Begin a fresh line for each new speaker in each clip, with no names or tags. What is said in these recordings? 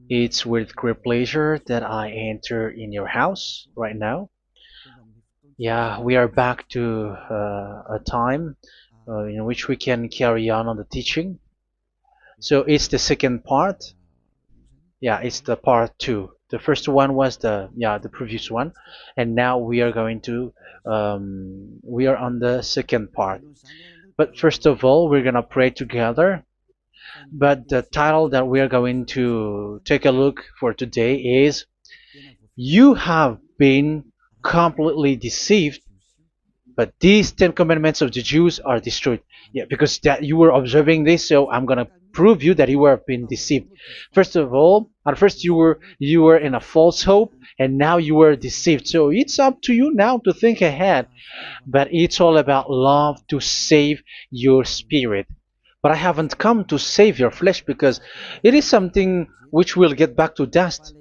It's with great pleasure that I enter in your house right now. Yeah, we are back to a time in which we can carry on the teaching. So it's the second part. Yeah, it's the part two. The first one was the previous one, and now we are going to we are on the second part. But first of all, we're gonna pray together. But the title that we are going to take a look for today is "You have been completely deceived, but these Ten Commandments of the Jews are destroyed." Yeah, because that you were observing this, so I'm gonna prove you that you were being deceived. First of all, at first you were in a false hope, and now you were deceived. So it's up to you now to think ahead. But it's all about love to save your spirit. But I haven't come to save your flesh because it is something which will get back to dust.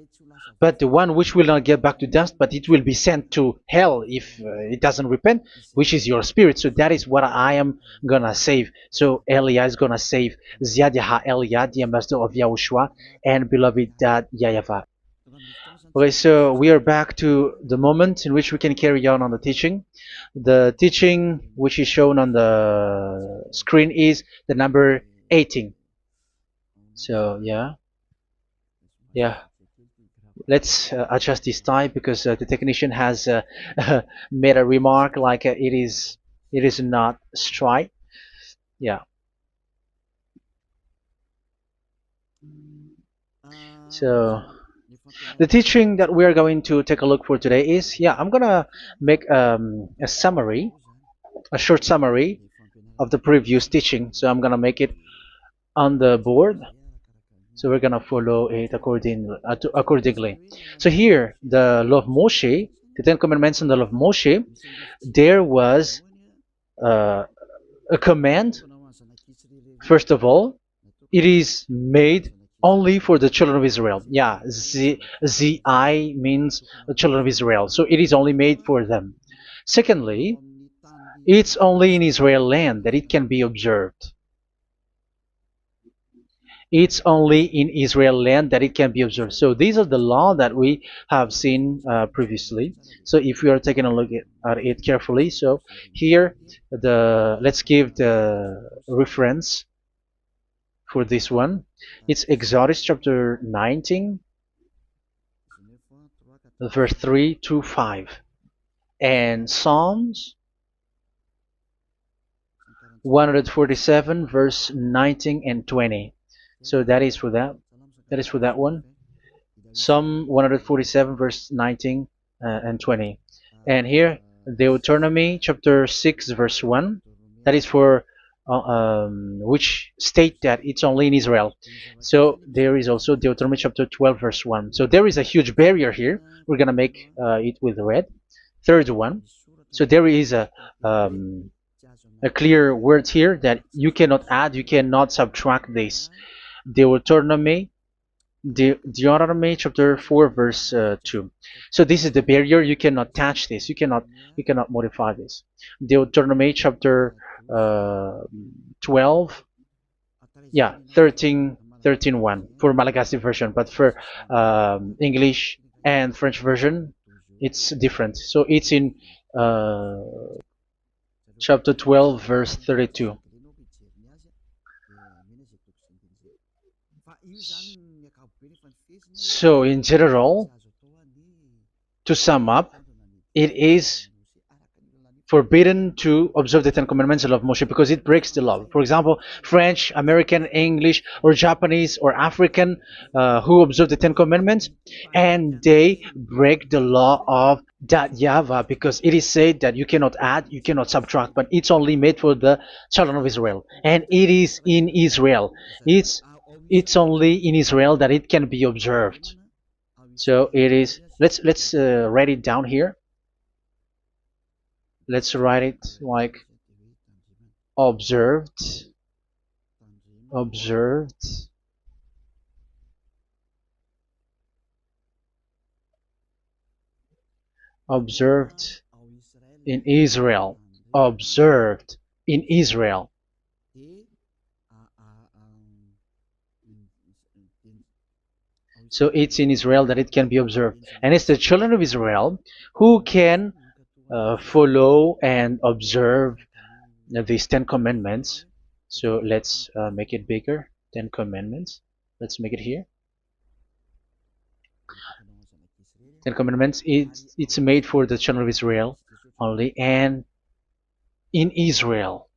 But the one which will not get back to dust, but it will be sent to hell if it doesn't repent, which is your spirit. So that is what I am gonna save. So Elia is gonna save Ziadiha Elia, the ambassador of Yahushua, and beloved dad YAHVAH. Okay, so we are back to the moment in which we can carry on the teaching. The teaching which is shown on the screen is the number 18. So yeah, let's adjust this time because the technician has made a remark like it is not straight. Yeah. So the teaching that we are going to take a look for today is, I'm gonna make a summary, a short summary of the previous teaching. So I'm gonna make it on the board. So we're gonna follow it accordingly. So here, the law of Moshe, the Ten Commandments and the law of Moshe, there was uh, a command. First of all, it is made only for the children of Israel. Yeah, Z-I means the children of Israel. So it is only made for them. Secondly, it's only in Israel land that it can be observed. It's only in Israel land that it can be observed. So these are the law that we have seen previously. So if we are taking a look at it carefully, so here let's give the reference for this one. It's Exodus chapter 19, verse 3 to 5, and Psalms 147, verse 19 and 20. So that is for that. That is for that one. Psalm 147, verse 19 and 20. And here, Deuteronomy chapter 6, verse 1. That is for which state that it's only in Israel. So there is also Deuteronomy chapter 12, verse 1. So there is a huge barrier here. We're going to make it with red. Third one. So there is a clear word here that you cannot add, you cannot subtract this. Deuteronomy chapter 4, verse 2. So this is the barrier. You cannot touch this. You cannot modify this. Deuteronomy chapter 12, 13:1 for Malagasy version, but for English and French version, it's different. So it's in chapter 12, verse 32. So in general, to sum up, it is forbidden to observe the Ten Commandments of Moshe because it breaks the law. For example, French, American, English, or Japanese or African who observe the Ten Commandments and they break the law of that YAHVAH because it is said that you cannot add, you cannot subtract, but it's only made for the children of Israel, and it is in Israel. It's only in Israel that it can be observed. So it is. Let's write it down here. Let's write it like observed, observed, observed in Israel, observed in Israel. So it's in Israel that it can be observed. And it's the children of Israel who can follow and observe these 10 commandments. So let's make it bigger. 10 commandments. Let's make it here. 10 commandments. It's made for the children of Israel only, and in Israel.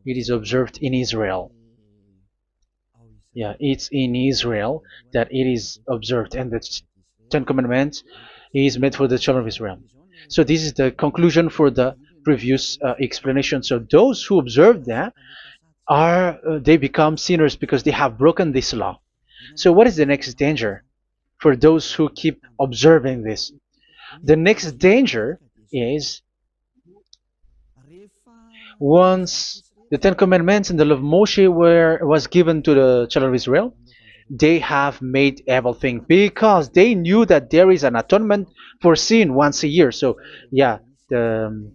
It is observed in Israel. Yeah, it's in Israel that it is observed, and the 10 commandments is made for the children of Israel. So this is the conclusion for the previous explanation. So those who observe that are they become sinners because they have broken this law. So what is the next danger for those who keep observing this? The next danger is once the Ten Commandments and the law of Moshe was given to the children of Israel, they have made everything because they knew that there is an atonement for sin once a year. So yeah, um,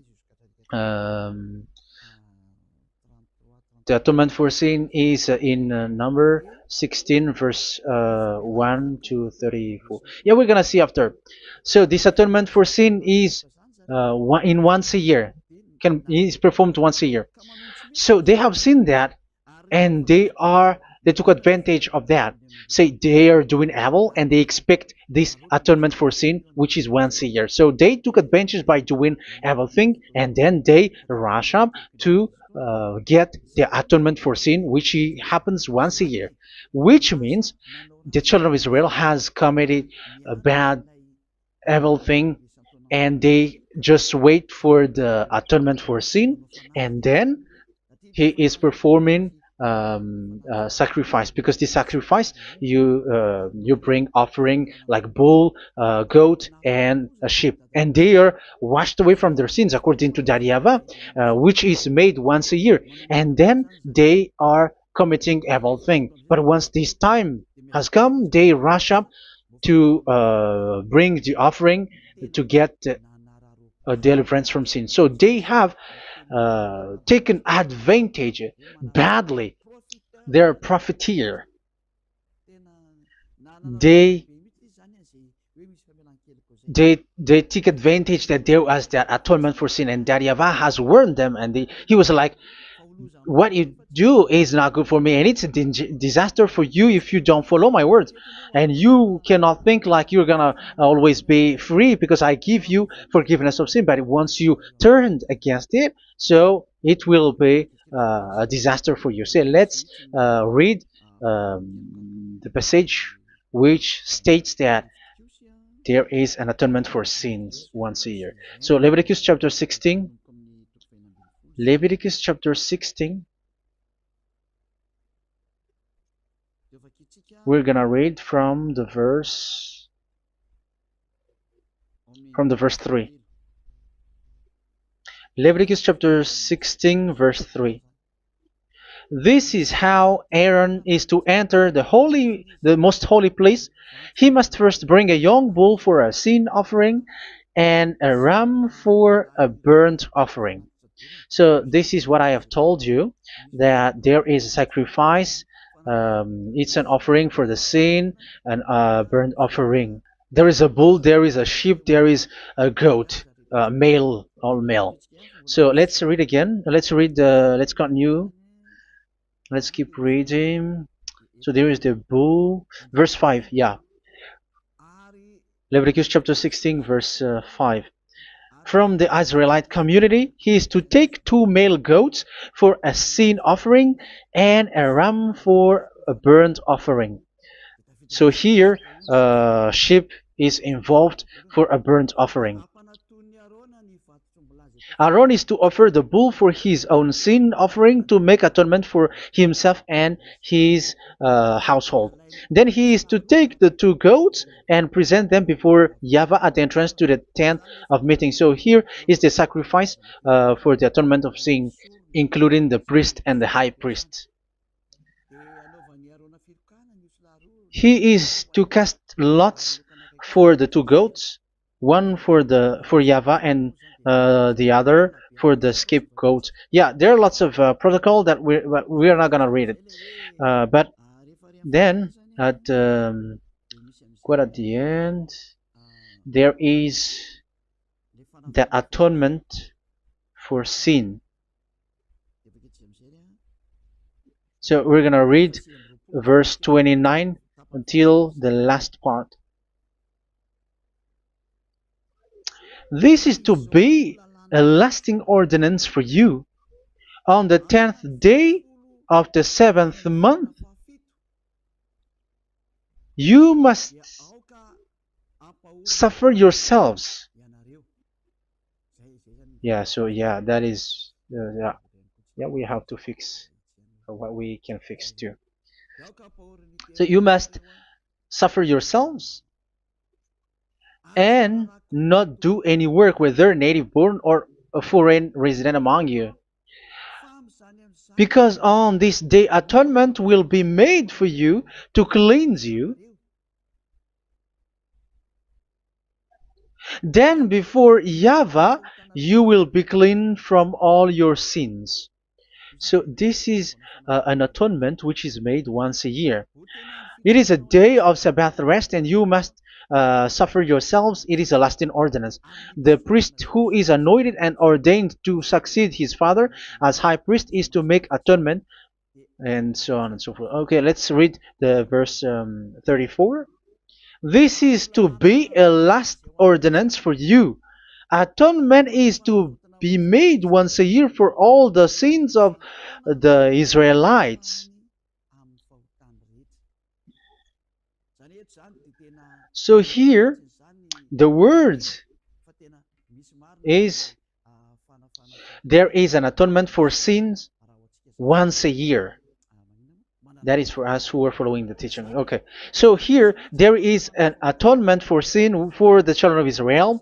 the atonement for sin is in number 16 verse 1 to 34. Yeah, we're gonna see after. So this atonement for sin is once a year, is performed once a year. So they have seen that, and they took advantage of that. Say they are doing evil and they expect this atonement for sin, which is once a year. So they took advantage by doing evil thing, and then they rush up to get the atonement for sin, which happens once a year, which means the children of Israel has committed a bad evil thing, and they just wait for the atonement for sin, and then he is performing sacrifice, because the sacrifice you bring offering like bull, goat, and a sheep, and they are washed away from their sins according to that YAHVAH, which is made once a year, and then they are committing evil thing. But once this time has come, they rush up to bring the offering to get deliverance from sin. So they have taken advantage badly. They're profiteer. They they take advantage that there was that atonement for sin, and that YAHVAH has warned them, and he was like, what you do is not good for me, and it's a disaster for you if you don't follow my words, and you cannot think like you're gonna always be free because I give you forgiveness of sin, but once you turned against it, so it will be a disaster for you. So let's read the passage which states that there is an atonement for sins once a year. So Leviticus chapter 16. Leviticus chapter 16. We're gonna read from the verse 3. Leviticus chapter 16 verse 3. This is how Aaron is to enter the most holy place. He must first bring a young bull for a sin offering and a ram for a burnt offering. So this is what I have told you, that there is a sacrifice. It's an offering for the sin, and a burnt offering. There is a bull, there is a sheep, there is a goat, male, all male. So let's read again. Let's continue. Let's keep reading. So there is the bull, verse 5. Yeah, Leviticus chapter 16 verse 5. From the Israelite community, he is to take 2 male goats for a sin offering and a ram for a burnt offering. So here, sheep is involved for a burnt offering. Aaron is to offer the bull for his own sin offering to make atonement for himself and his household. Then he is to take the 2 goats and present them before YAHVAH at the entrance to the tent of meeting. So here is the sacrifice for the atonement of sin, including the priest and the high priest. He is to cast lots for the 2 goats, one for YAHVAH and the other for the scapegoat. Yeah, there are lots of protocol that we are not gonna read it, but then at quite at the end, there is the atonement for sin. So we're gonna read verse 29 until the last part. This is to be a lasting ordinance for you. On the 10th day of the 7th month, you must suffer yourselves. Yeah, so yeah, that is, yeah, we have to fix what we can fix too. So you must suffer yourselves and not do any work, whether native born or a foreign resident among you. Because on this day atonement will be made for you to cleanse you. Then before YAHVAH you will be clean from all your sins. So this is an atonement which is made once a year. It is a day of Sabbath rest, and you must suffer yourselves. It is a lasting ordinance. The priest who is anointed and ordained to succeed his father as high priest is to make atonement, and so on and so forth. Okay, let's read the verse 34. This is to be a last ordinance for you. Atonement is to be made once a year for all the sins of the Israelites. So here, the words is there is an atonement for sins once a year. That is for us who are following the teaching. Okay, so here there is an atonement for sin for the children of Israel,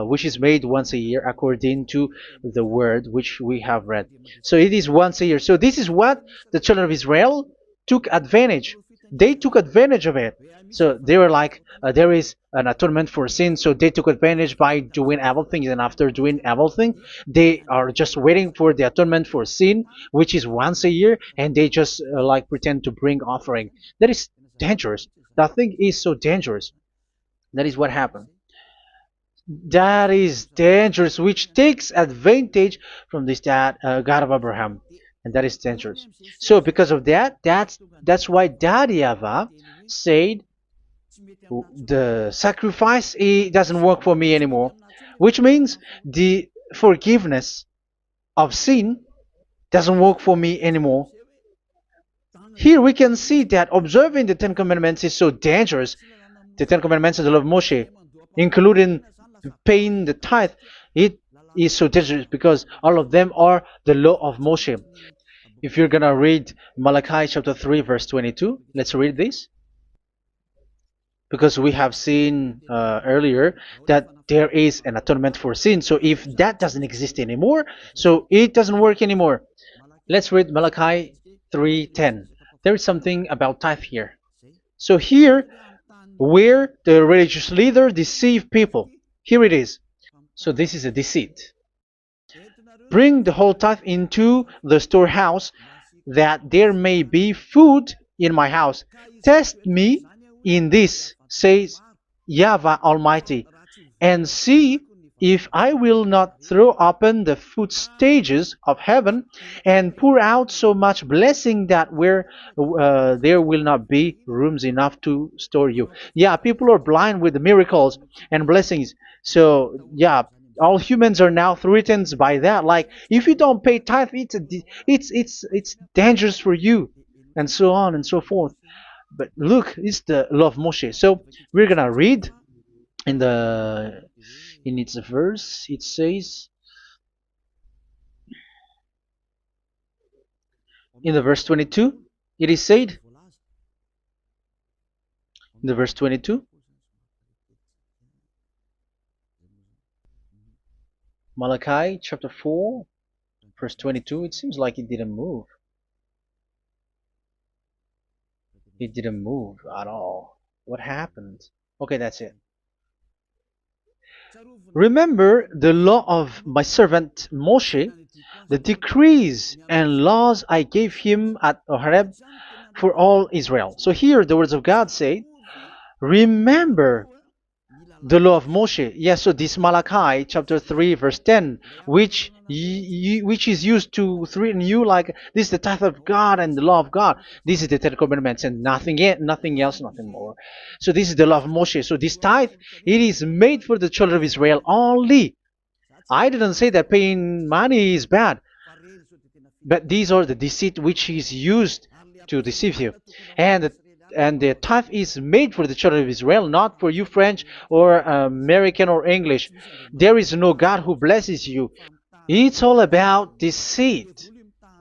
which is made once a year according to the word which we have read. So it is once a year. So this is what the children of Israel took advantage. They took advantage of it. So they were like, there is an atonement for sin, so they took advantage by doing evil things, and after doing evil things, they are just waiting for the atonement for sin, which is once a year, and they just like pretend to bring offering. That is dangerous. That thing is so dangerous. That is what happened. That is dangerous, which takes advantage from this God of Abraham, and that is dangerous. So because of that, that's why YAHVAH said the sacrifice, it doesn't work for me anymore, which means the forgiveness of sin doesn't work for me anymore. Here we can see that observing the Ten Commandments is so dangerous. The Ten Commandments and the law of Moshe, including paying the tithe, it is so dangerous because all of them are the law of Moshe. If you're gonna read Malachi chapter 3 verse 22, let's read this. Because we have seen earlier that there is an atonement for sin. So if that doesn't exist anymore, so it doesn't work anymore. Let's read Malachi 3:10. There is something about tithe here. So here, where the religious leader deceive people, here it is. So this is a deceit. Bring the whole tithe into the storehouse, that there may be food in my house. Test me in this, says YAHVAH Almighty, and see if I will not throw open the food stages of heaven and pour out so much blessing that where there will not be rooms enough to store you. Yeah, people are blind with the miracles and blessings. So yeah, all humans are now threatened by that. Like, if you don't pay tithe, it's dangerous for you, and so on and so forth. But look, it's the law of Moshe. So we're gonna read in its verse. It says in the verse 22. It is said in the verse 22. Malachi chapter 4 verse 22. It seems like it didn't move. It didn't move at all. What happened? Okay, that's it. Remember the law of my servant Moshe, the decrees and laws I gave him at Horeb for all Israel. So here the words of God say, remember the law of Moshe. Yes, so this Malachi chapter 3 verse 10, which is used to threaten you like this is the tithe of God and the law of God. This is the Ten Commandments and nothing yet, nothing else, nothing more. So this is the law of Moshe. So this tithe, it is made for the children of Israel only. I didn't say that paying money is bad, but these are the deceit which is used to deceive you. And the tithe is made for the children of Israel, not for you French or American or English. There is no God who blesses you. It's all about deceit.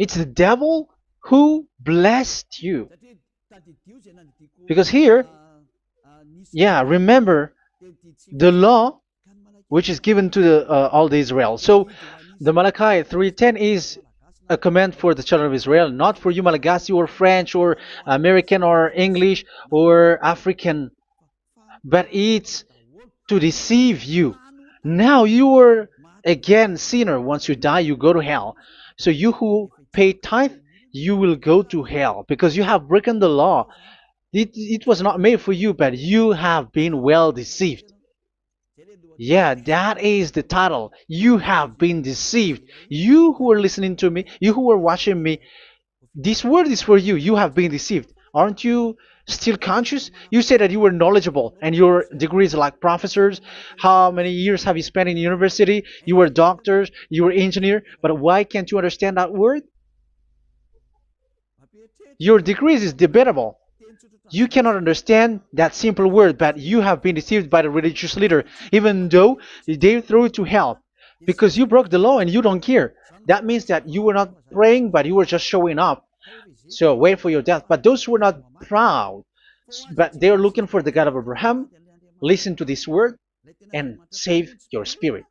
It's the devil who blessed you. Because here, yeah, remember the law which is given to all the Israel. So the Malachi 3:10 is a command for the children of Israel, not for you Malagasy or French or American or English or African, but it's to deceive you. Now you are again sinner. Once you die, you go to hell. So you who pay tithe, you will go to hell because you have broken the law. It was not made for you, but you have been well deceived. Yeah, that is the title. You have been deceived. You who are listening to me, you who are watching me, this word is for you. You have been deceived. Aren't you still conscious? You say that you were knowledgeable and your degrees like professors. How many years have you spent in university? You were doctors, you were engineer, but why can't you understand that word? Your degrees is debatable. You cannot understand that simple word, but you have been deceived by the religious leader, even though they throw you to hell because you broke the law and you don't care. That means that you were not praying, but you were just showing up. So wait for your death. But those who are not proud, but they are looking for the God of Abraham, listen to this word and save your spirit.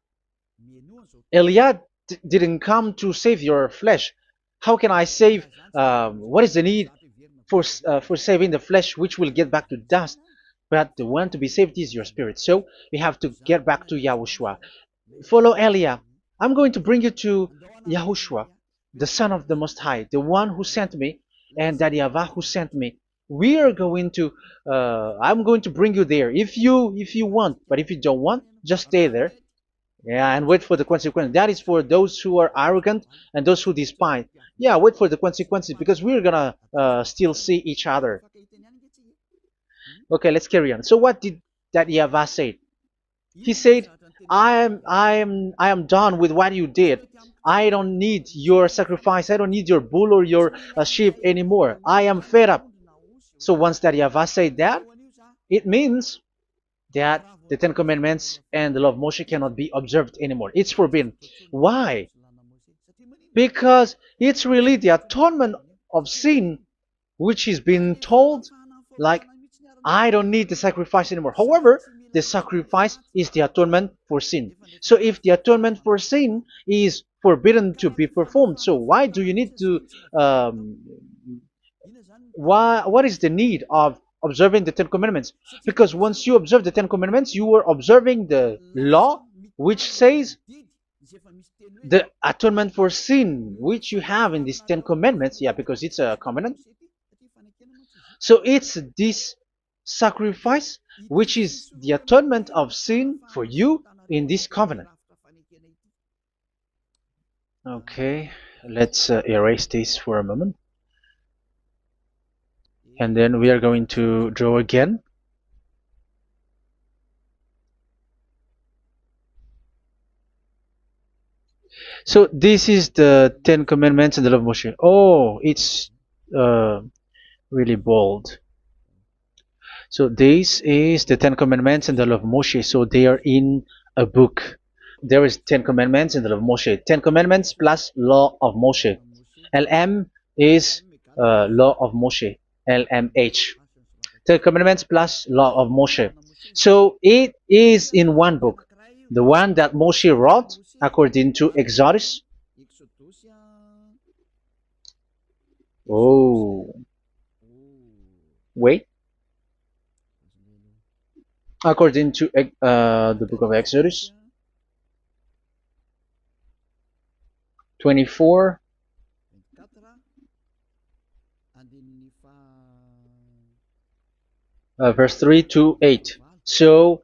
Eliad didn't come to save your flesh. How can I save? What is the need for saving the flesh, which will get back to dust? But the one to be saved is your spirit. So we have to get back to YAHOSHUAH. Follow Eliah. I'm going to bring you to YAHOSHUAH, the Son of the Most High, the one who sent me, and that YAHVAH who sent me. We are going to. I'm going to bring you there if you want, but if you don't want, just stay there. Yeah, and wait for the consequence. That is for those who are arrogant and those who despise. Yeah, wait for the consequences because we're gonna still see each other. Okay, let's carry on. So what did that YAHVAH say? He said, I am done with what you did. I don't need your sacrifice. I don't need your bull or your sheep anymore. I am fed up. So once that YAHVAH said that, it means that the Ten Commandments and the law of Moshe cannot be observed anymore. It's forbidden. Why? Because it's really the atonement of sin which is being told, like, I don't need the sacrifice anymore. However, the sacrifice is the atonement for sin. So if the atonement for sin is forbidden to be performed, so why do you need to what is the need of observing the Ten Commandments? Because once you observe the Ten Commandments, you are observing the law which says the atonement for sin which you have in these Ten Commandments. Yeah, because it's a covenant. So it's this sacrifice which is the atonement of sin for you in this covenant. Okay, let's erase this for a moment. And then we are going to draw again. So this is the Ten Commandments and the law of Moshe. Oh, it's really bold. So this is the Ten Commandments and the law of Moshe. So they are in a book. There is Ten Commandments and the law of Moshe. Ten Commandments plus law of Moshe. LM is law of Moshe. LMH. Ten Commandments plus law of Moshe. So it is in one book. The one that Moshe wrote according to Exodus. Oh, wait. According to the book of Exodus. 24, verse 3 to 8. So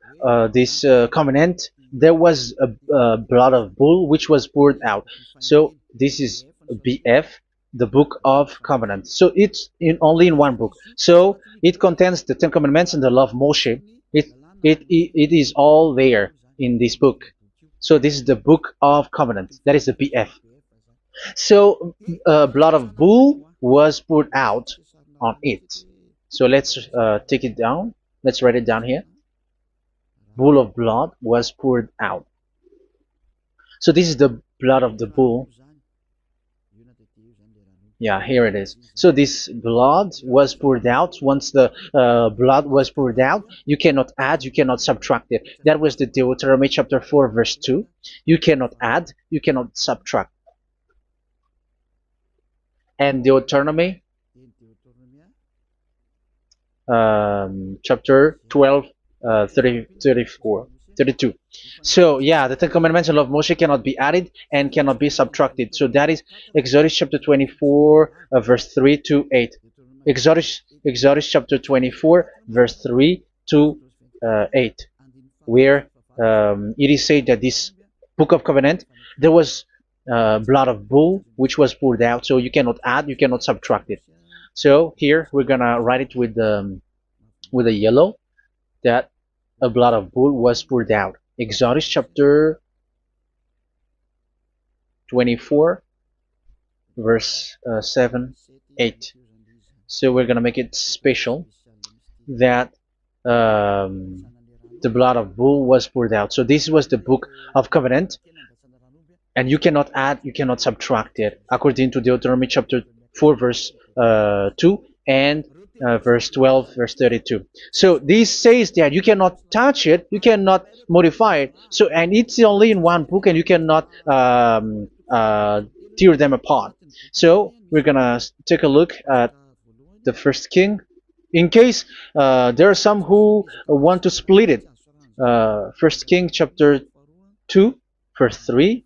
this covenant, there was a blood of bull which was poured out. So this is BF, the book of covenant. So it's only in one book. So it contains the Ten Commandments and the law of Moshe. It is all there in this book. So this is the book of covenant. That is the BF. So blood of bull was poured out on it. So let's take it down. Let's write it down here. Bull of blood was poured out. So this is the blood of the bull. Yeah, here it is. So this blood was poured out. Once the blood was poured out, you cannot add, you cannot subtract it. That was the Deuteronomy chapter 4, verse 2. You cannot add, you cannot subtract. And Deuteronomy chapter 12, 32. So yeah, the Ten Commandments and law of Moshe cannot be added and cannot be subtracted. So that is Exodus chapter 24, verse 3 to 8. Exodus chapter 24, verse 3 to 8, where it is said that this book of covenant, there was blood of bull which was poured out. So you cannot add, you cannot subtract it. So here we're gonna write it with a yellow, that a blood of bull was poured out. Exodus chapter 24, verse 7, 8. So we're gonna make it special that the blood of bull was poured out. So this was the book of covenant, and you cannot add, you cannot subtract it, according to Deuteronomy chapter 4, verse 2 and verse 12, verse 32. So this says that you cannot touch it, you cannot modify it. So, and it's only in one book, and you cannot tear them apart. So we're gonna take a look at the first king, in case there are some who want to split it. First King chapter 2, verse 3.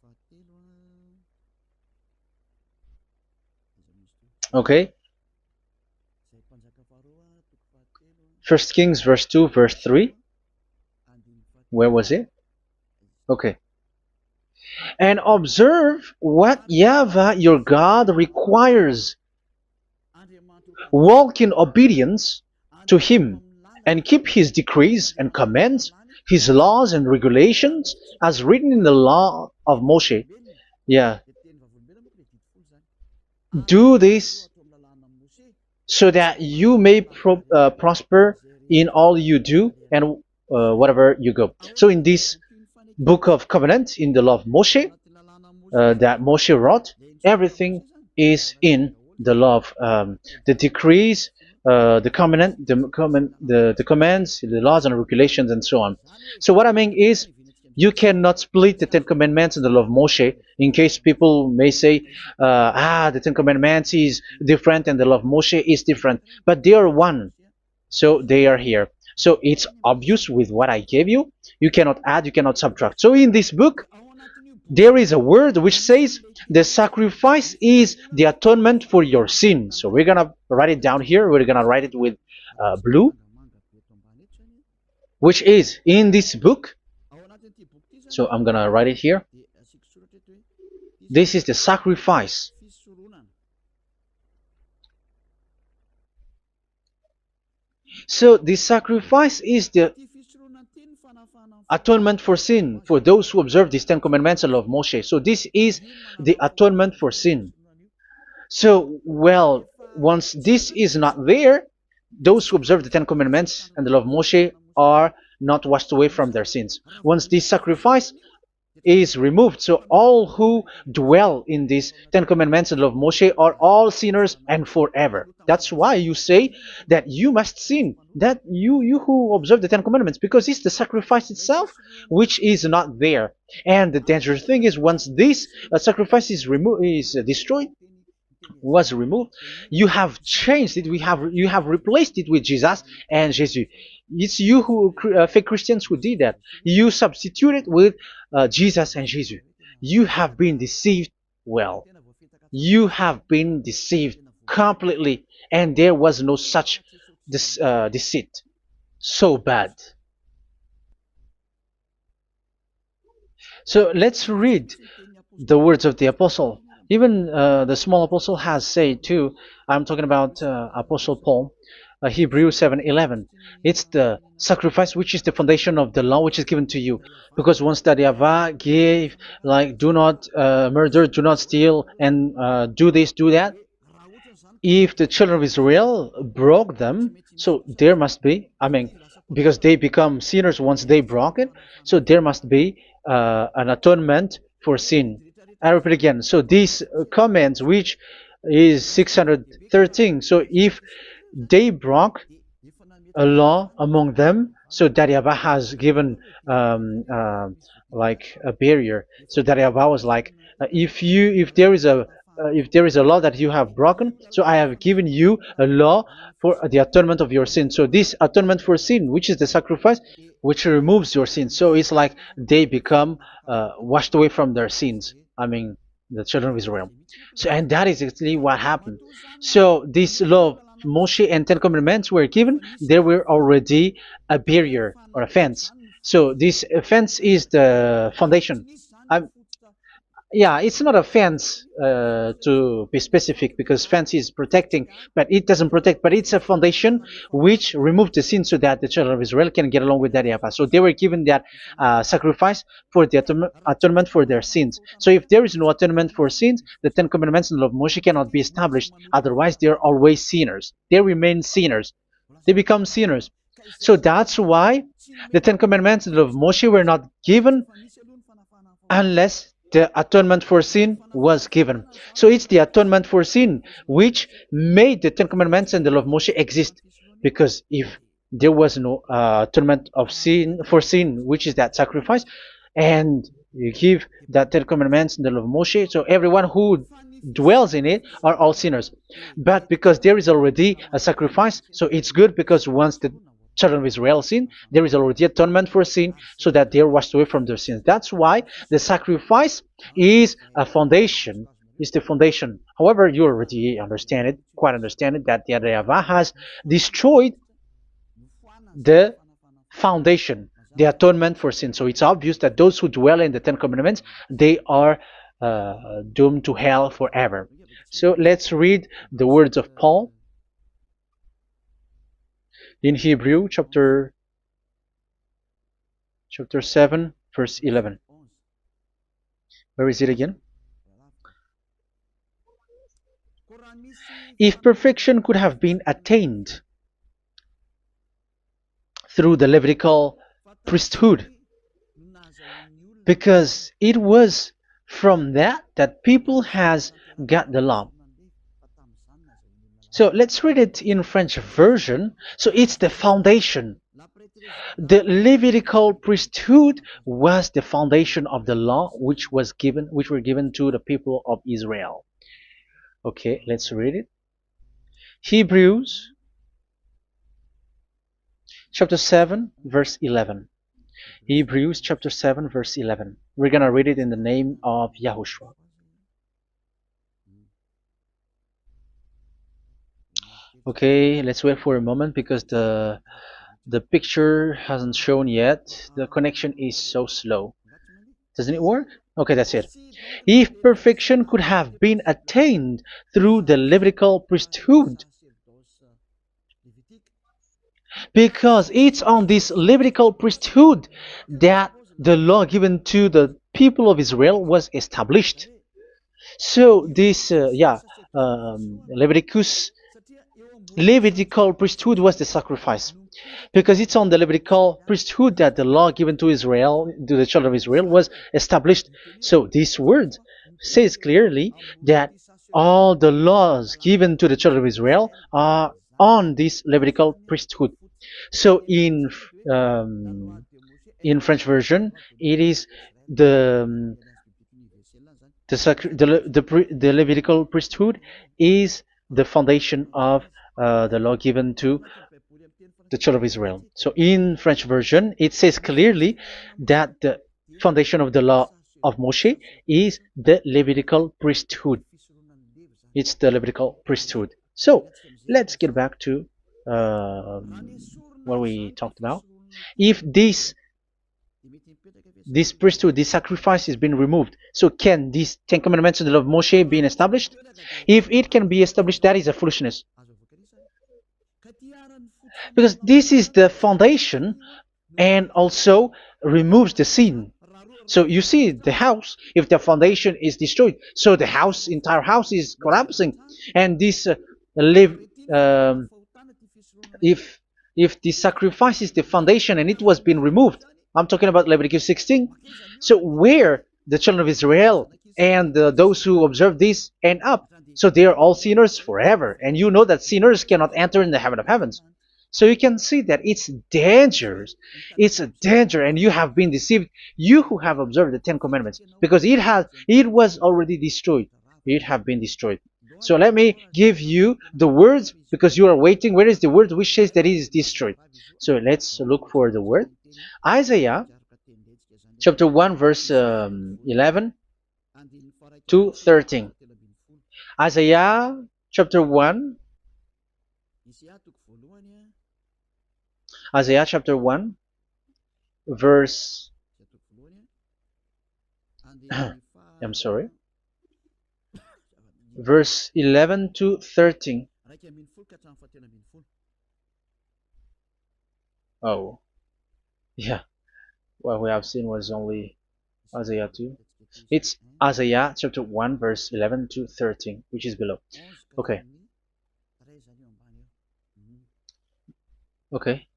Okay. First Kings verse 2, verse 3. Where was it? Okay. And observe what YAHVAH your God requires. Walk in obedience to Him, and keep His decrees and commands, His laws and regulations, as written in the law of Moshe. Yeah. Do this so that you may prosper in all you do and whatever you go. So in this book of covenant, in the law of Moshe, that Moshe wrote, everything is in the law of the decrees, the covenant, the commands, the laws and regulations, and so on. So what I mean is, you cannot split the Ten Commandments and the law of Moshe, in case people may say, the Ten Commandments is different and the law of Moshe is different, but they are one. So they are here. So it's obvious with what I gave you. You cannot add, you cannot subtract. So in this book, there is a word which says the sacrifice is the atonement for your sin. So we're gonna write it down here. We're gonna write it with blue, which is in this book. So I'm gonna write it here. This is the sacrifice. So the sacrifice is the atonement for sin, for those who observe these Ten Commandments and law of Moshe. So this is the atonement for sin. So, well, once this is not there, those who observe the Ten Commandments and the law of Moshe are not washed away from their sins. Once this sacrifice is removed, so all who dwell in these Ten Commandments and law of Moshe are all sinners and forever. That's why you say that you must sin, that you who observe the Ten Commandments, because it's the sacrifice itself which is not there. And the dangerous thing is, once this sacrifice is removed, is destroyed, was removed, you have changed it. You have replaced it with Jesus and Jesus. It's you who fake Christians who did that. You substituted with Jesus and Jesus. You have been deceived well. You have been deceived completely, and there was no such deceit. So bad. So let's read the words of the apostle. Even the small apostle has said too. I'm talking about Apostle Paul, Hebrews 7:11. It's the sacrifice which is the foundation of the law which is given to you. Because once that Yahweh gave, like, do not murder, do not steal, and do this, do that. If the children of Israel broke them, so there must be, I mean, because they become sinners once they broke it, so there must be an atonement for sin. I repeat again. So these comments, which is 613, so if they broke a law among them, so that Yahweh has given like a barrier. So that Yahweh was like, if there is a law that you have broken, so I have given you a law for the atonement of your sin. So this atonement for sin, which is the sacrifice, which removes your sins. So it's like they become washed away from their sins. I mean, the children of Israel. So, and that is actually what happened. So this law of Moshe and Ten Commandments were given. There were already a barrier or a fence. So this fence is the foundation. Um, yeah, it's not a fence to be specific, because fence is protecting, but it doesn't protect. But it's a foundation which removed the sin so that the children of Israel can get along with that Yahweh. So they were given that sacrifice for the atonement for their sins. So if there is no atonement for sins, the Ten Commandments and the law of Moshe cannot be established. Otherwise, they are always sinners. They remain sinners. They become sinners. So that's why the Ten Commandments and the law of Moshe were not given unless the atonement for sin was given. So it's the atonement for sin which made the Ten Commandments and the law of Moshe exist. Because if there was no atonement of sin for sin, which is that sacrifice, and you give that Ten Commandments and the law of Moshe, so everyone who dwells in it are all sinners. But because there is already a sacrifice, so it's good, because once the children of Israel sin, there is already atonement for sin, so that they are washed away from their sins. That's why the sacrifice is a foundation, is the foundation. However, you already understand it, quite understand it, that the YAHVAH has destroyed the foundation, the atonement for sin. So it's obvious that those who dwell in the Ten Commandments, they are doomed to hell forever. So let's read the words of Paul in Hebrew chapter 7 verse 11. Where is it again? If perfection could have been attained through the Levitical priesthood, because it was from that people has got the law. So let's read it in French version. So it's the foundation. The Levitical priesthood was the foundation of the law which were given to the people of Israel. Okay, let's read it. Hebrews chapter 7 verse 11. Hebrews chapter 7 verse 11. We're going to read it in the name of YAHOSHUAH. Okay, let's wait for a moment, because the picture hasn't shown yet. The connection is so slow. Doesn't it work? Okay, that's it. If perfection could have been attained through the Levitical priesthood, because it's on this Levitical priesthood that the law given to the people of Israel was established. So this, Levitical priesthood was the sacrifice, because it's on the Levitical priesthood that the law given to Israel, to the children of Israel, was established. So this word says clearly that all the laws given to the children of Israel are on this Levitical priesthood. So in French version, it is the Levitical priesthood is the foundation of the law given to the children of Israel. So in French version, it says clearly that the foundation of the law of Moshe is the Levitical priesthood. It's the Levitical priesthood. So let's get back to what we talked about. If this priesthood, this sacrifice is being removed, so can these Ten Commandments and the law of Moshe be established? If it can be established, that is a foolishness. Because this is the foundation and also removes the sin. So you see the house, if the foundation is destroyed, so the house, entire house is collapsing. And this live, um, if the sacrifice is the foundation and it was being removed, I'm talking about Leviticus 16. So where the children of Israel and those who observe this end up, so they are all sinners forever. And you know that sinners cannot enter in the heaven of heavens. So you can see that it's dangerous. It's a danger, and you have been deceived. You who have observed the Ten Commandments, because it was already destroyed. It have been destroyed. So let me give you the words, because you are waiting. Where is the word which says that it is destroyed? So let's look for the word. Isaiah chapter 1 verse 11 to 13. Isaiah chapter 1. Isaiah chapter 1 verse I'm sorry, verse 11 to 13. Oh, yeah, what we have seen was only Isaiah 2. It's Isaiah chapter 1 verse 11 to 13, which is below. Okay. Okay.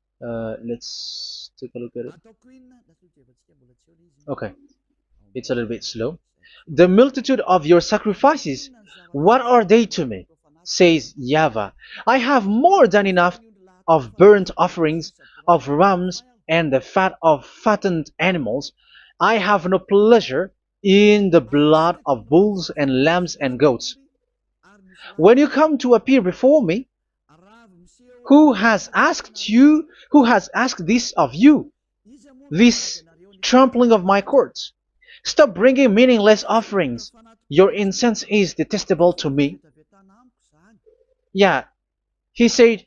Let's take a look at it. Okay. It's a little bit slow. The multitude of your sacrifices, what are they to me? Says YAHVAH. I have more than enough of burnt offerings, of rams, and the fat of fattened animals. I have no pleasure in the blood of bulls and lambs and goats. When you come to appear before me, who has asked this of you, this trampling of my courts? Stop bringing meaningless offerings. Your incense is detestable to me. Yeah, he said,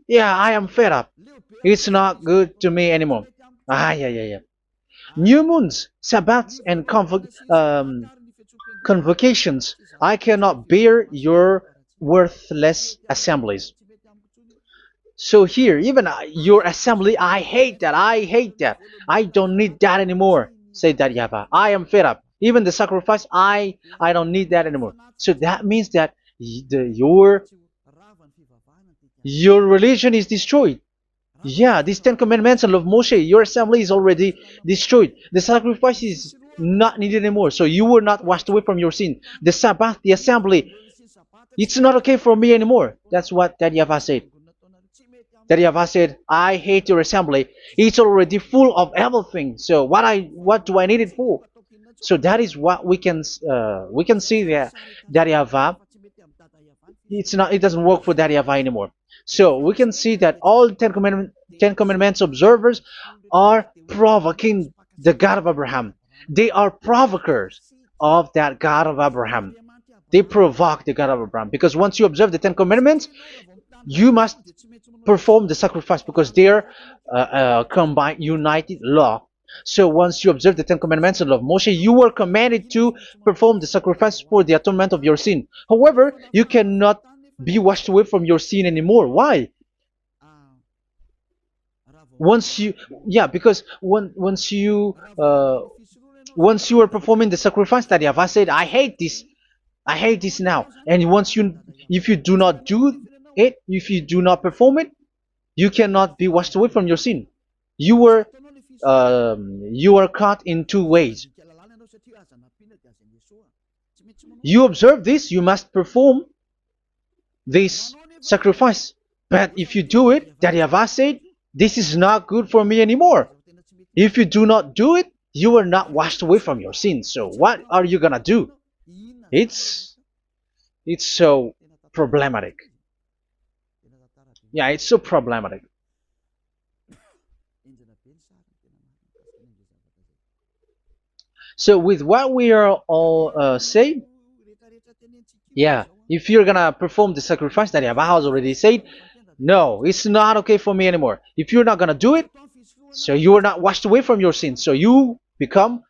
yeah, I am fed up. It's not good to me anymore. Yeah. New moons, Sabbaths, and convocations. I cannot bear your worthless assemblies. So here, even your assembly, I hate that. I hate that. I don't need that anymore. Say that, YAHVAH. I am fed up. Even the sacrifice, I don't need that anymore. So that means that your religion is destroyed. Yeah, these Ten Commandments and love Moshe, your assembly is already destroyed. The sacrifice is not needed anymore. So you were not washed away from your sin. The Sabbath, the assembly, it's not okay for me anymore. That's what that YAHVAH said. That YAHVAH said, I hate your assembly. It's already full of everything. So what do I need it for? So that is what we can see there. That YAHVAH, it doesn't work for that YAHVAH anymore. So we can see that all Ten Commandments observers are provoking the God of Abraham. They are provokers of that God of Abraham. They provoke the God of Abraham, because once you observe the Ten Commandments, you must perform the sacrifice, because they are combined, united law. So once you observe the Ten Commandments and love Moshe, you were commanded to perform the sacrifice for the atonement of your sin. However, you cannot be washed away from your sin anymore. Why? Because once you are performing the sacrifice, that YAHVAH said, I hate this now. And if you do not do it, if you do not perform it, you cannot be washed away from your sin. You are caught in two ways. You observe this, you must perform this sacrifice. But if you do it, that YAHVAH said, this is not good for me anymore. If you do not do it, you are not washed away from your sin. So what are you gonna do? It's so problematic. Yeah, it's so problematic. So with what we are all saying, yeah, if you're gonna perform the sacrifice that YAHVAH has already said, no, it's not okay for me anymore. If you're not gonna do it, so you are not washed away from your sins, so you become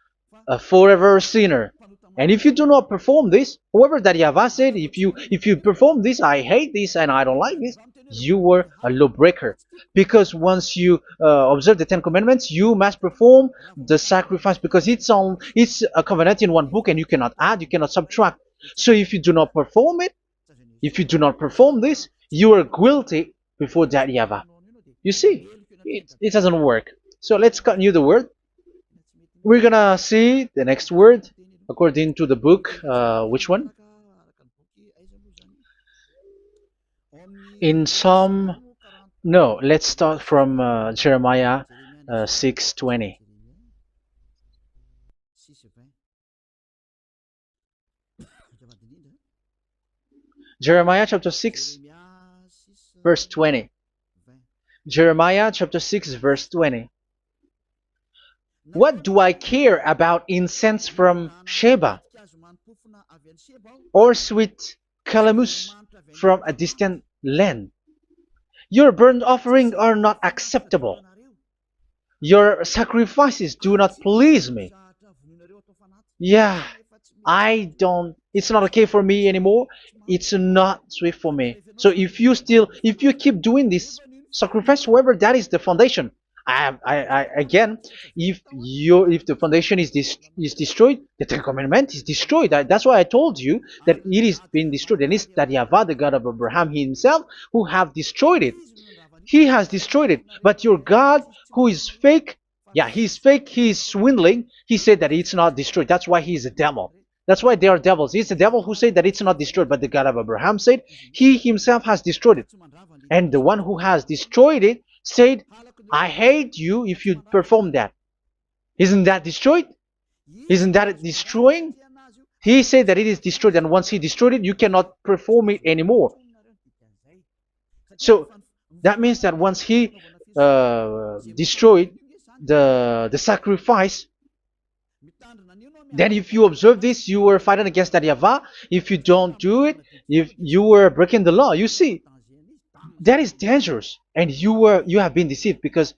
a forever sinner. And if you do not perform this, however that YAHVAH said, if you perform this, I hate this and I don't like this, you were a lawbreaker. Because once you observe the Ten Commandments, you must perform the sacrifice, because it's a covenant in one book, and you cannot add, you cannot subtract. So if you do not perform it, if you do not perform this, you are guilty before that YAHVAH. You see, it doesn't work. So let's continue the word. We're gonna see the next word according to the book. Which one? In Psalm. No, let's start from Jeremiah 6:20. Jeremiah chapter 6, verse 20. Jeremiah chapter 6, verse 20. What do I care about incense from Sheba, or sweet calamus from a distant land? Your burnt offerings are not acceptable. Your sacrifices do not please me. Yeah, it's not okay for me anymore. It's not sweet for me. So if you keep doing this sacrifice, however, that is the foundation. Again, if the foundation is destroyed, the Ten Commandment is destroyed. That's why I told you that it is being destroyed, and it's that YAHVAH, the God of Abraham himself, who have destroyed it. He has destroyed it. But your God, who is fake, yeah, he's fake, he's swindling. He said that it's not destroyed. That's why he's a devil. That's why they are devils. It's the devil who said that it's not destroyed, but the God of Abraham said he himself has destroyed it. And the one who has destroyed it said, I hate you if you perform that. Isn't that destroyed? Isn't that destroying? He said that it is destroyed, and once he destroyed it, you cannot perform it anymore. So that means that once he destroyed the sacrifice, then if you observe this, you were fighting against that YAHVAH. If you don't do it, if you were breaking the law, you see, that is dangerous, and you have been deceived, because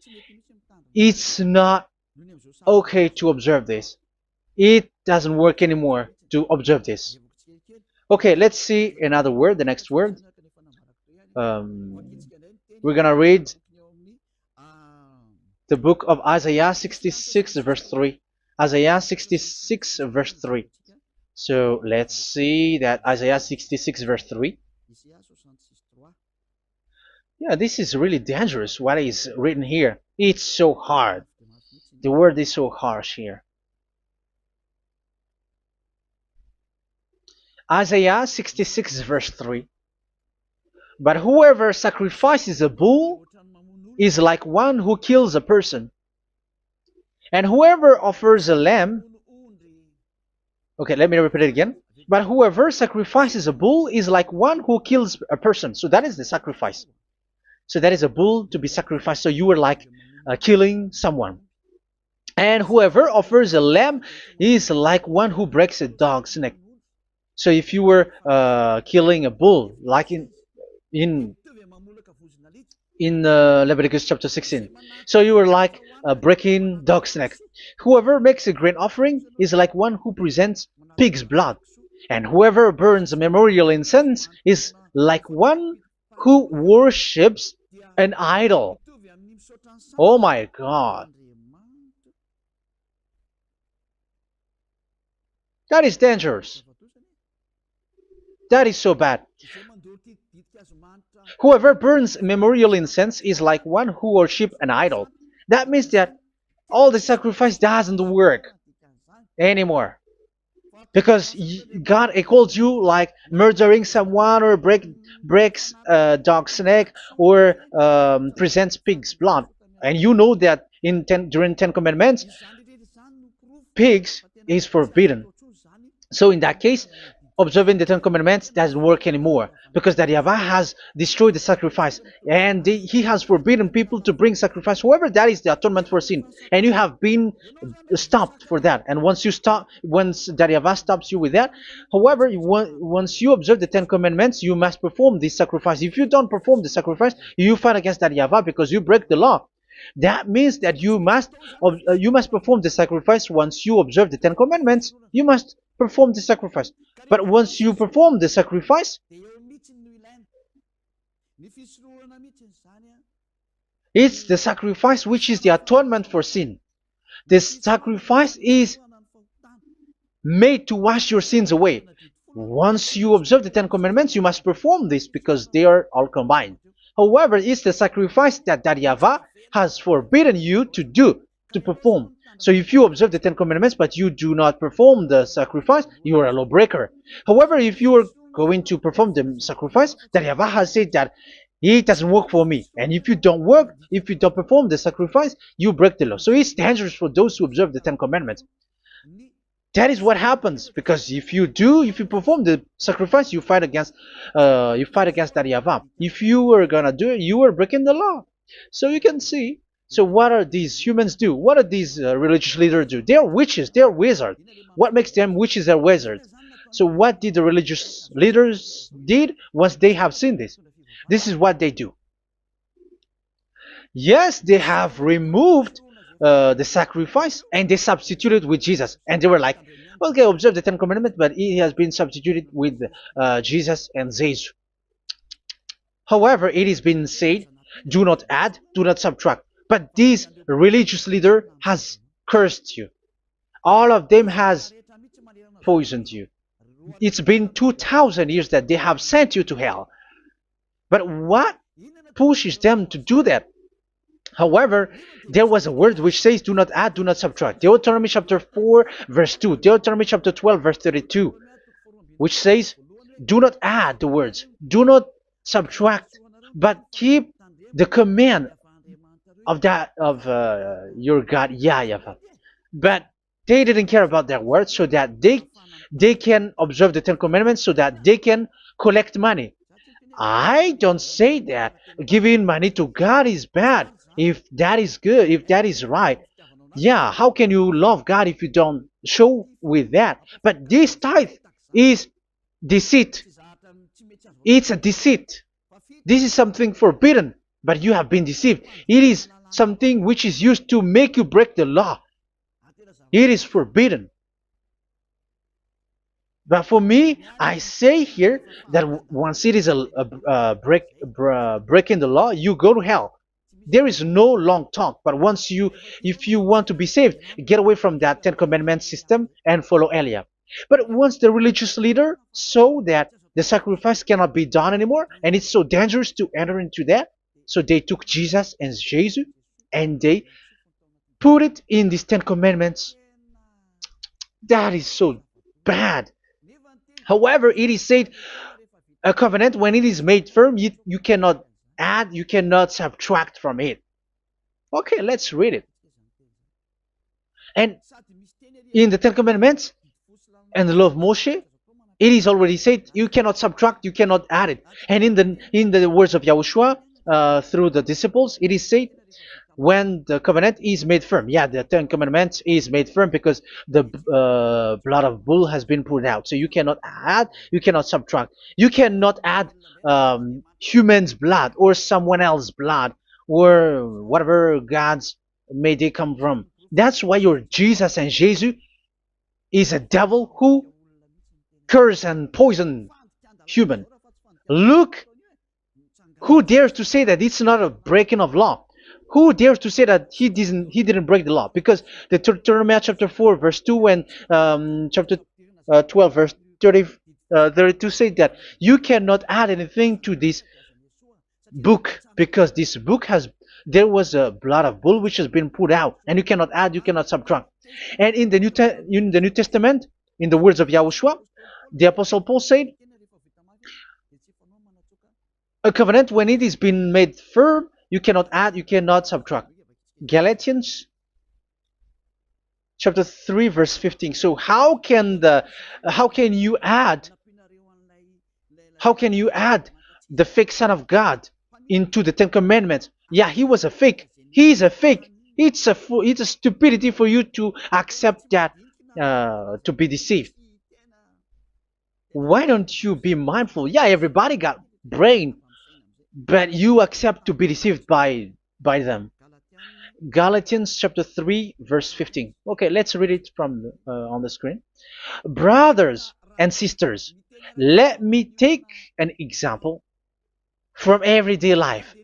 it's not okay to observe this. It doesn't work anymore to observe this. Okay, let's see another word, the next word. We're gonna read the book of Isaiah 66 verse 3. Isaiah 66 verse 3. So let's see that Isaiah 66 verse 3. Yeah, this is really dangerous what is written here. It's so hard. The word is so harsh here. Isaiah 66 verse 3. But whoever sacrifices a bull is like one who kills a person. And whoever offers a lamb... Okay, let me repeat it again. But whoever sacrifices a bull is like one who kills a person. So that is the sacrifice. So that is a bull to be sacrificed. So you were like killing someone. And whoever offers a lamb is like one who breaks a dog's neck. So if you were killing a bull, like in Leviticus chapter 16, so you were like breaking dog's neck. Whoever makes a grain offering is like one who presents pig's blood. And whoever burns a memorial incense is like one who worships an idol. Oh my God. That is dangerous. That is so bad. Whoever burns memorial incense is like one who worships an idol. That means that all the sacrifice doesn't work anymore. Because God calls you like murdering someone, or breaks a dog's neck, or presents pig's blood. And you know that during 10 Commandments, pigs is forbidden. So in that case, observing the Ten Commandments doesn't work anymore because that Yahweh has destroyed the sacrifice and he has forbidden people to bring sacrifice. However, that is the atonement for sin, and you have been stopped for that. And once you stop, once that Yahweh stops you with that, however, once you observe the Ten Commandments, you must perform this sacrifice. If you don't perform the sacrifice, you fight against that Yahweh because you break the law. That means that you must perform the sacrifice. Once you observe the Ten Commandments, you must perform the sacrifice. But once you perform the sacrifice, it's the sacrifice which is the atonement for sin. This sacrifice is made to wash your sins away. Once you observe the Ten Commandments, you must perform this because they are all combined. However, it's the sacrifice that Yahweh has forbidden you to do, to perform. So if you observe the Ten Commandments but you do not perform the sacrifice, you are a lawbreaker. However, if you are going to perform the sacrifice, that Yahweh has said that it doesn't work for me. And if you don't perform the sacrifice, you break the law. So it's dangerous for those who observe the Ten Commandments. That is what happens, because if you perform the sacrifice, you fight against that Yahweh. If you are gonna do it, you are breaking the law. So you can see. So what are these humans do? What are these religious leaders do? They are witches. They are wizards. What makes them witches and wizards? So what did the religious leaders did once they have seen this? This is what they do. Yes, they have removed the sacrifice and they substituted with Jesus, and they were like, okay, observe the Ten Commandments, but it has been substituted with Jesus and Jesus. However, it has been said, do not add, do not subtract. But this religious leader has cursed you. All of them has poisoned you. It's been 2,000 years that they have sent you to hell. But what pushes them to do that? However, there was a word which says, do not add, do not subtract. Deuteronomy chapter 4, verse 2. Deuteronomy chapter 12, verse 32. Which says, do not add the words, do not subtract, but keep the command of your God, YAHVAH. But they didn't care about their words, so that they can observe the Ten Commandments, so that they can collect money. I don't say that giving money to God is bad. If that is good, if that is right, yeah, how can you love God if you don't show with that? But this tithe is deceit. It's a deceit. This is something forbidden, but you have been deceived. It is something which is used to make you break the law. It is forbidden. But for me, I say here that once it is breaking the law, you go to hell. There is no long talk. But if you want to be saved, get away from that Ten Commandments system and follow Eliab. But once the religious leader saw that the sacrifice cannot be done anymore, and it's so dangerous to enter into that, so they took Jesus and Jesus and they put it in these Ten Commandments. That is so bad. However, it is said, a covenant, when it is made firm, you cannot add, you cannot subtract from it. Okay, let's read it. And in the Ten Commandments and the law of Moshe, it is already said, you cannot subtract, you cannot add it. And in the words of YAHOSHUAH, through the disciples, it is said, when the covenant is made firm. Yeah, the Ten Commandments is made firm because the blood of bull has been poured out. So you cannot add, you cannot subtract. You cannot add human's blood or someone else's blood or whatever gods may they come from. That's why your Jesus and Jesus is a devil who curse and poison human. Look, who dares to say that it's not a breaking of law? Who dares to say that he didn't break the law? Because the Deuteronomy chapter 4 verse 2 and chapter 12 verse 32 say that you cannot add anything to this book, because this book there was a blood of bull which has been put out, and you cannot add, you cannot subtract. And in the New Testament, in the words of YAHOSHUAH, the Apostle Paul said, a covenant, when it is been made firm, you cannot add, you cannot subtract. Galatians chapter 3 verse 15. So how can you add How can you add the fake Son of God into the Ten Commandments? Yeah, he was a fake. He is a fake. It's a stupidity for you to accept that, to be deceived. Why don't you be mindful? Yeah, everybody got brain, but you accept to be deceived by them. Galatians chapter 3 verse 15. Okay, let's read it from on the screen. Brothers and sisters, let me take an example from everyday life.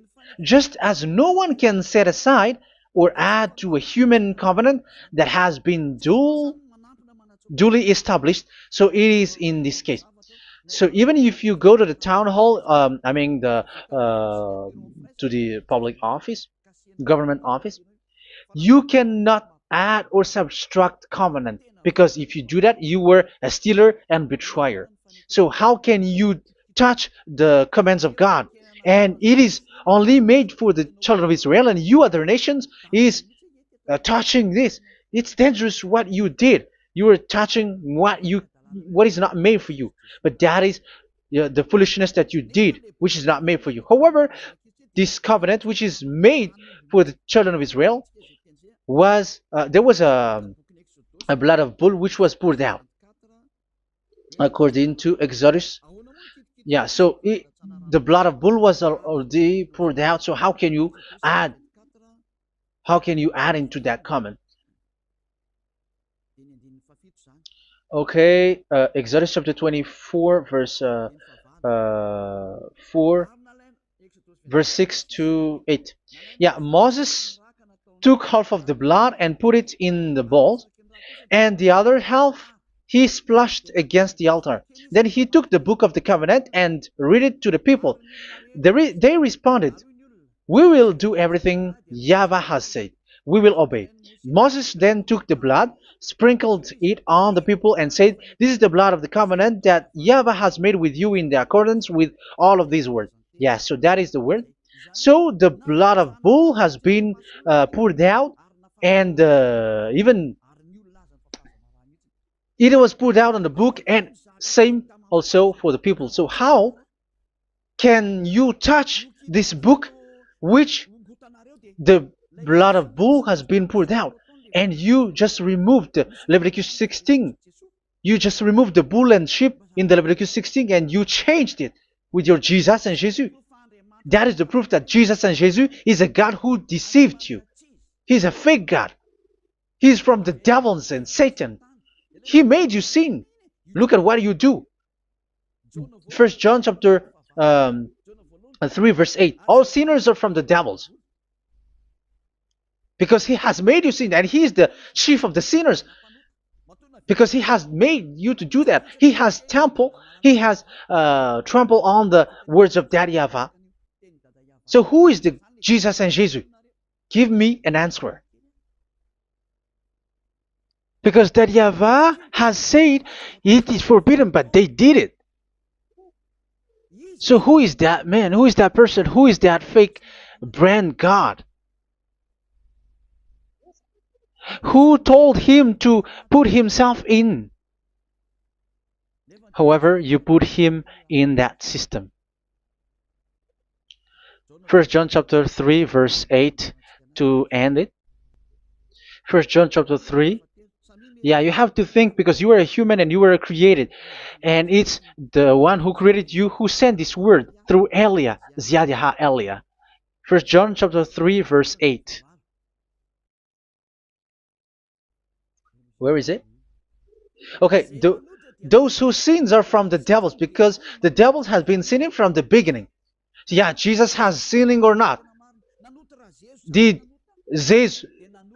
Just as no one can set aside or add to a human covenant that has been duly established, so it is in this case. So even if you go to the town hall, I mean to the public office, government office, you cannot add or subtract covenant, because if you do that, you were a stealer and betrayer. So how can you touch the commands of God? And it is only made for the children of Israel, and you other nations is touching this. It's dangerous what you did. You are touching what is not made for you. But that is the foolishness that you did, which is not made for you. However, this covenant, which is made for the children of Israel, was there was a blood of bull which was poured out according to Exodus. Yeah, so the blood of bull was already poured out. So add how can you add into that comment? Okay, Exodus chapter 24 verse 4, verse 6 to 8. Yeah, Moses took half of the blood and put it in the bowl, and the other half he splashed against the altar. Then he took the book of the covenant and read it to the people. They responded, "We will do everything YAHVAH has said. We will obey." Moses then took the blood, sprinkled it on the people, and said, "This is the blood of the covenant that YAHVAH has made with you in the accordance with all of these words." Yeah, so that is the word. So the blood of bull has been poured out, and even it was poured out on the book, and same also for the people. So how can you touch this book which the blood of bull has been poured out, and you just removed Leviticus 16? You just removed the bull and sheep in the Leviticus 16, and you changed it with your Jesus and Jesus. That is the proof that Jesus and Jesus is a God who deceived you. He's a fake God. He's from the devils and Satan. He made you sin. Look at what you do. First John chapter 3 verse 8. All sinners are from the devils, because he has made you sin, and he is the chief of the sinners, because he has made you to do that. He has trampled on the words of Daddy Yahvah. So who is the Jesus and Jesus? Give me an answer. Because Daddy Yahvah has said it is forbidden, but they did it. So who is that man? Who is that person? Who is that fake brand God? Who told him to put himself in? However, you put him in that system. First John chapter 3 verse 8 to end it. First John chapter 3. Yeah, you have to think, because you are a human and you were created. And it's the one who created you who sent this word through Elia, Ziadiha Elia. First John chapter 3 verse 8. Where is it? Okay, those whose sins are from the devils, because the devil has been sinning from the beginning. Yeah, Jesus has sinning or not? Did Zeus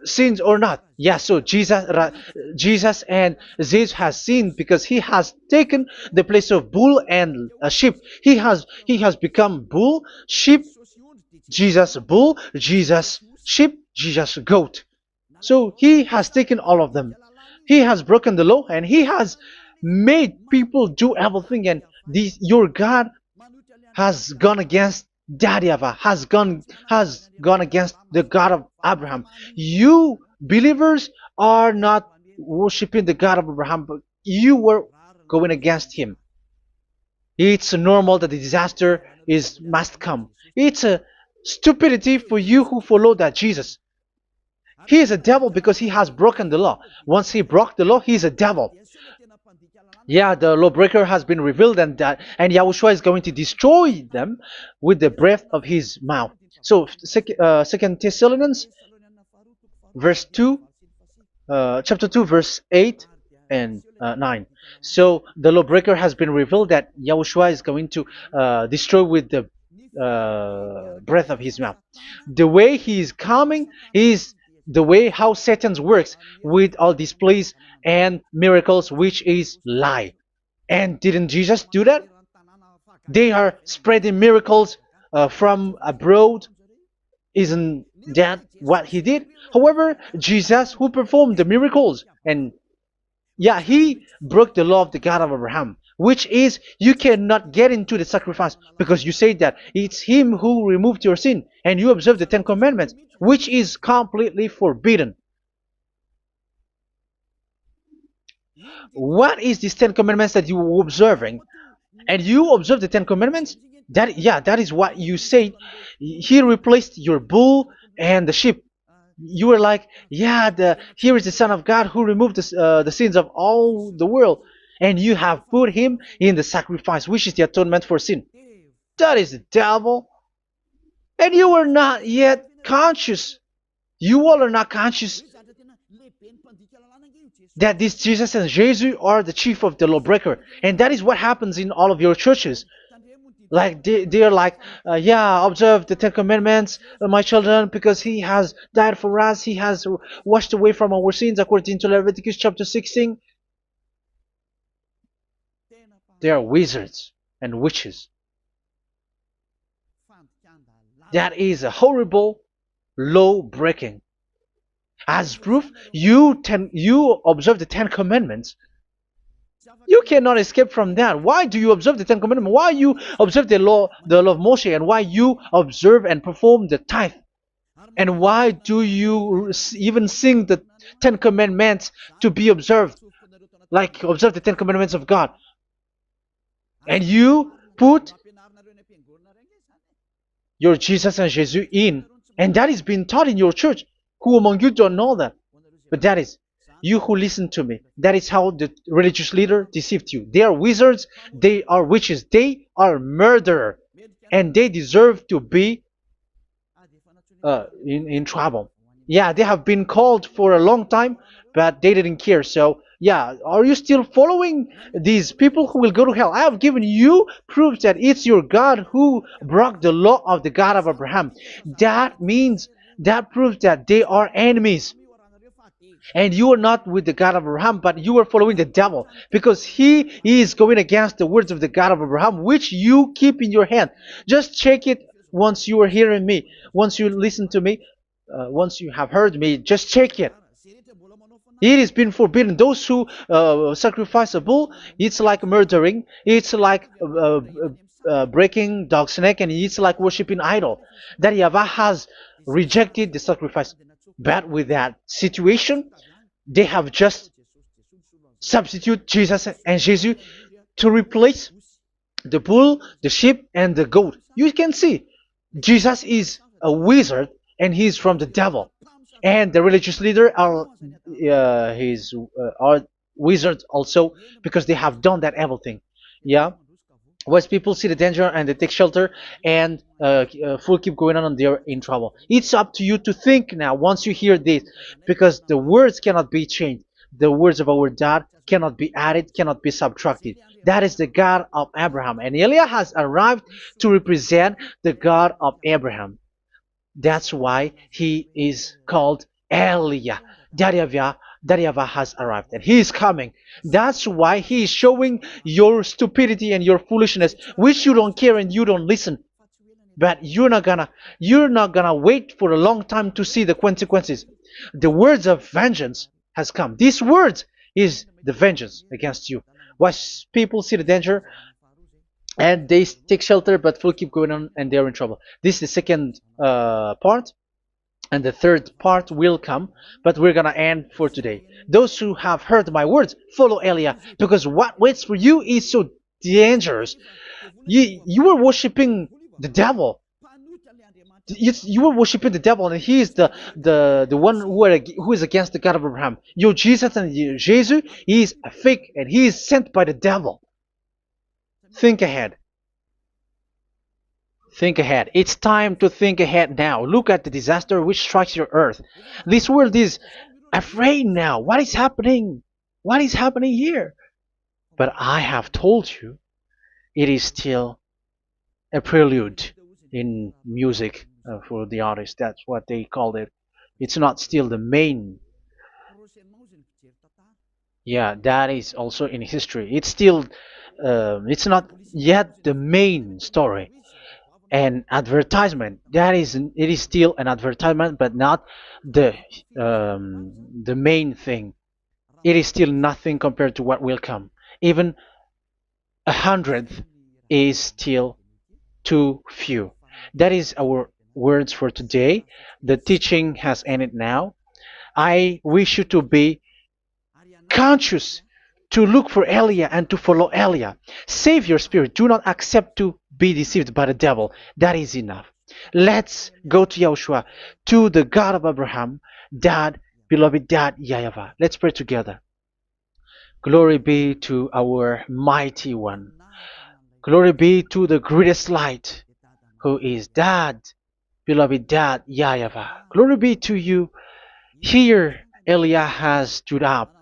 sins or not? Yeah, so Jesus and Zeus has sinned, because he has taken the place of bull and a sheep. He has become bull, sheep, Jesus bull, Jesus sheep, Jesus goat. So he has taken all of them. He has broken the law, and he has made people do everything. And your God has gone against Daddy Yahvah, has gone against the God of Abraham. You believers are not worshiping the God of Abraham, but you were going against him. It's normal that the disaster is must come. It's a stupidity for you who follow that Jesus. He is a devil because he has broken the law. Once he broke the law, he is a devil. Yeah, the lawbreaker has been revealed, and Yahushua is going to destroy them with the breath of his mouth. So, Second Thessalonians, verse 2, chapter 2, verse 8 and 9. So the lawbreaker has been revealed that Yahushua is going to destroy with the breath of his mouth. The way he is coming is the way how Satan works with all displays and miracles, which is lie. And didn't Jesus do that? They are spreading miracles from abroad. Isn't that what he did? However, Jesus, who performed the miracles, and yeah, he broke the law of the God of Abraham, which is you cannot get into the sacrifice because you say that it's him who removed your sin and you observe the Ten Commandments, which is completely forbidden. What is these Ten Commandments that you were observing? And you observe the Ten Commandments? That is what you said. He replaced your bull and the sheep. You were like, yeah, here is the Son of God who removed the sins of all the world, and you have put him in the sacrifice, which is the atonement for sin. That is the devil, and you are not yet conscious. You all are not conscious that this Jesus and Jesus are the chief of the lawbreaker, and that is what happens in all of your churches. Like they are like, yeah, observe the Ten Commandments, my children, because he has died for us. He has washed away from our sins according to Leviticus chapter 16. They are wizards and witches. That is a horrible law breaking. As proof, you observe the Ten Commandments. You cannot escape from that. Why do you observe the Ten Commandments? Why you observe the law of Moshe, and why you observe and perform the tithe? And why do you even sing the Ten Commandments to be observed? Like observe the Ten Commandments of God. And you put your Jesus and Jesus in. And that is being taught in your church. Who among you don't know that? But that is you who listen to me. That is how the religious leader deceived you. They are wizards. They are witches. They are murderers. And they deserve to be in trouble. Yeah, they have been called for a long time, but they didn't care. So, yeah, are you still following these people who will go to hell? I have given you proof that it's your God who broke the law of the God of Abraham. That proves that they are enemies. And you are not with the God of Abraham, but you are following the devil, because he is going against the words of the God of Abraham, which you keep in your hand. Just check it once you are hearing me, once you listen to me, once you have heard me, just check it. It has been forbidden. Those who sacrifice a bull, it's like murdering, it's like breaking dog's neck, and it's like worshiping idol. That YAHVAH has rejected the sacrifice. But with that situation, they have just substitute Jesus and Jesus to replace the bull, the sheep, and the goat. You can see Jesus is a wizard and he's from the devil, and the religious leader are wizards also, because they have done that evil thing. Yeah. Once people see the danger and they take shelter, and full keep going on, and they're in trouble. It's up to you to think now once you hear this, because the words cannot be changed. The words of our God cannot be added, cannot be subtracted. That is the God of Abraham, and Eliah has arrived to represent the God of Abraham. That's why he is called Eliah. YAHVAH has arrived, and he is coming. That's why he is showing your stupidity and your foolishness, which you don't care and you don't listen. But you're not gonna wait for a long time to see the consequences. The words of vengeance has come. These words is the vengeance against you. Watch people see the danger and they take shelter, but will keep going on, and they're in trouble. This is the second part. And the third part will come, but we're gonna end for today. Those who have heard my words, follow Eliah, because what waits for you is so dangerous. You were worshiping the devil. You were worshiping the devil, and he is the one who is against the God of Abraham. Your Jesus and your Jesus, he is a fake, and he is sent by the devil. Think ahead. Think ahead. It's time to think ahead now. Look at the disaster which strikes your earth. This world is afraid now. What is happening? What is happening here? But I have told you, it is still a prelude in music for the artist. That's what they called it. It's not still the main. Yeah, that is also in history. It's still, it's not yet the main story. And advertisement, that is, it is still an advertisement, but not the the main thing. It is still nothing compared to what will come. Even a hundredth is still too few. That is our words for today. The teaching has ended now. I wish you to be conscious, to look for Elia and to follow Elia. Save your spirit. Do not accept to be deceived by the devil. That is enough. Let's go to Yahushua, to the God of Abraham, Dad, beloved Dad, YAHVAH. Let's pray together. Glory be to our mighty one. Glory be to the greatest light, who is Dad, beloved Dad, YAHVAH. Glory be to you. Here Elia has stood up,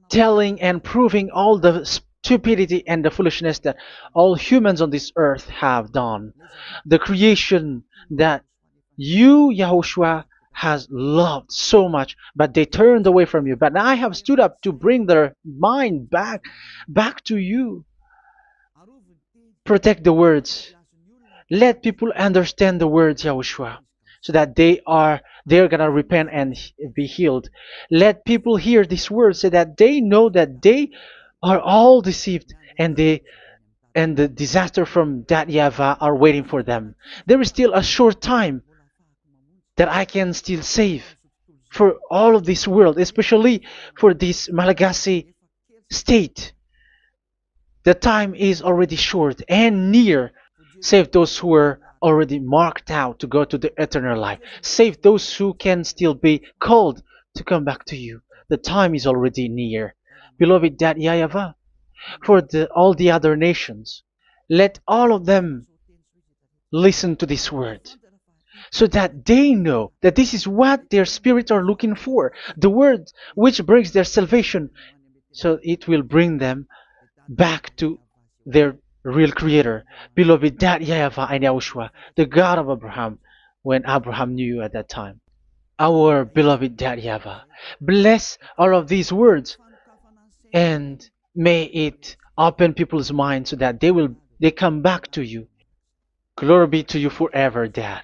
telling and proving all the stupidity and the foolishness that all humans on this earth have done. The creation that you, Yahushua, has loved so much, but they turned away from you. But I have stood up to bring their mind back to you. Protect the words. Let people understand the words, Yahushua, so that they're gonna repent and be healed. Let people hear these words so that they know that they are all deceived, and the disaster from that YAHVAH are waiting for them. There is still a short time that I can still save for all of this world, especially for this Malagasy state. The time is already short and near. Save those who are already marked out to go to the eternal life. Save those who can still be called to come back to you. The time is already near. Beloved Dad YAHVAH, for all the other nations, let all of them listen to this word, so that they know that this is what their spirits are looking for, the word which brings their salvation, so it will bring them back to their real creator, beloved Dad YAHVAH and Yahushua, the God of Abraham, when Abraham knew you at that time. Our beloved Dad YAHVAH, bless all of these words, and may it open people's minds so that they come back to you. Glory be to you forever, Dad.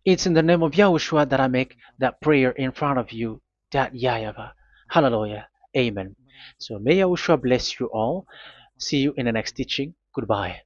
It's in the name of Yahushua that I make that prayer in front of you, Dad YAHVAH. Hallelujah. Amen. So may Yahushua bless you all. See you in the next teaching. Goodbye.